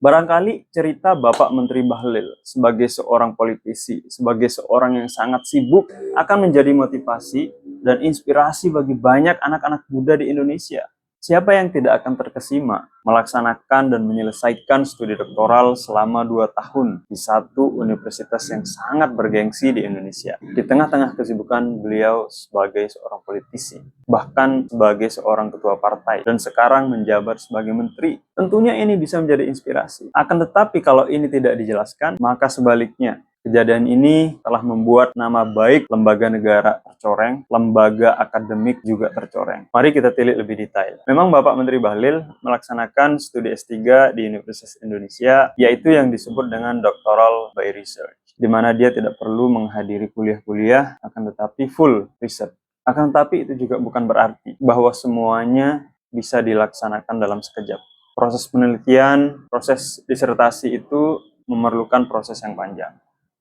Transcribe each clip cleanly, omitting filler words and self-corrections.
Barangkali cerita Bapak Menteri Bahlil sebagai seorang politisi, sebagai seorang yang sangat sibuk akan menjadi motivasi dan inspirasi bagi banyak anak-anak muda di Indonesia. Siapa yang tidak akan terkesima melaksanakan dan menyelesaikan studi doktoral selama 2 tahun di satu universitas yang sangat bergengsi di Indonesia. Di tengah-tengah kesibukan beliau sebagai seorang politisi, bahkan sebagai seorang ketua partai, dan sekarang menjabat sebagai menteri. Tentunya ini bisa menjadi inspirasi. Akan tetapi kalau ini tidak dijelaskan, maka sebaliknya, kejadian ini telah membuat nama baik lembaga negara tercoreng, lembaga akademik juga tercoreng. Mari kita tilik lebih detail. Memang Bapak Menteri Bahlil melaksanakan studi S3 di Universitas Indonesia, yaitu yang disebut dengan Doctoral by Research, di mana dia tidak perlu menghadiri kuliah-kuliah, akan tetapi full riset. Akan tetapi itu juga bukan berarti bahwa semuanya bisa dilaksanakan dalam sekejap. Proses penelitian, proses disertasi itu memerlukan proses yang panjang.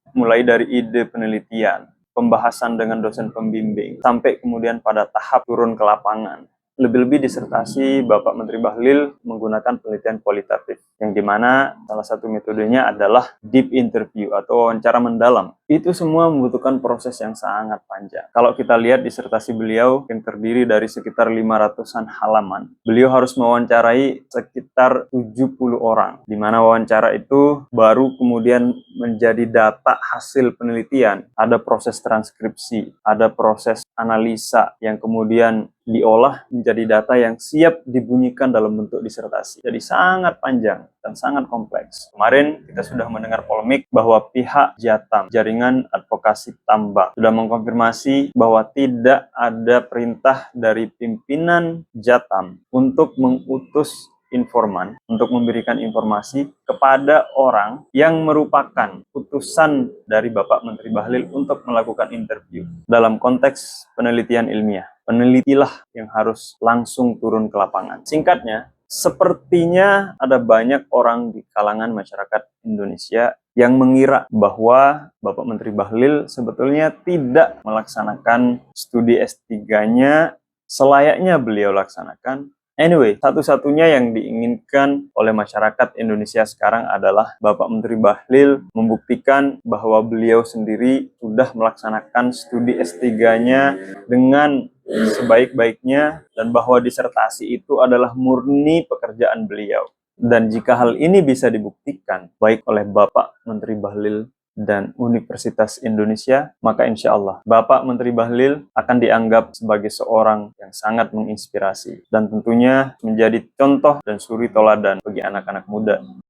Mulai dari ide penelitian, pembahasan dengan dosen pembimbing, sampai kemudian pada tahap turun ke lapangan. Lebih-lebih disertasi Bapak Menteri Bahlil menggunakan penelitian kualitatif, yang dimana salah satu metodenya adalah deep interview atau wawancara mendalam. Itu semua membutuhkan proses yang sangat panjang. Kalau kita lihat disertasi beliau yang terdiri dari sekitar 500-an halaman, beliau harus mewawancarai sekitar 70 orang, di mana wawancara itu baru kemudian menjadi data hasil penelitian. Ada proses transkripsi, ada proses analisa yang kemudian diolah menjadi data yang siap dibunyikan dalam bentuk disertasi. Jadi sangat panjang dan sangat kompleks. Kemarin kita sudah mendengar polemik bahwa pihak Jatam, Jaringan Advokasi Tambang, sudah mengkonfirmasi bahwa tidak ada perintah dari pimpinan Jatam untuk mengutus informan untuk memberikan informasi kepada orang yang merupakan utusan dari Bapak Menteri Bahlil untuk melakukan interview dalam konteks penelitian ilmiah. Penelitilah yang harus langsung turun ke lapangan. Singkatnya, sepertinya ada banyak orang di kalangan masyarakat Indonesia yang mengira bahwa Bapak Menteri Bahlil sebetulnya tidak melaksanakan studi S3-nya selayaknya beliau laksanakan. Anyway, satu-satunya yang diinginkan oleh masyarakat Indonesia sekarang adalah Bapak Menteri Bahlil membuktikan bahwa beliau sendiri sudah melaksanakan studi S3-nya dengan sebaik-baiknya dan bahwa disertasi itu adalah murni pekerjaan beliau. Dan jika hal ini bisa dibuktikan baik oleh Bapak Menteri Bahlil dan Universitas Indonesia, maka insya Allah Bapak Menteri Bahlil akan dianggap sebagai seorang yang sangat menginspirasi dan tentunya menjadi contoh dan suri toladan bagi anak-anak muda.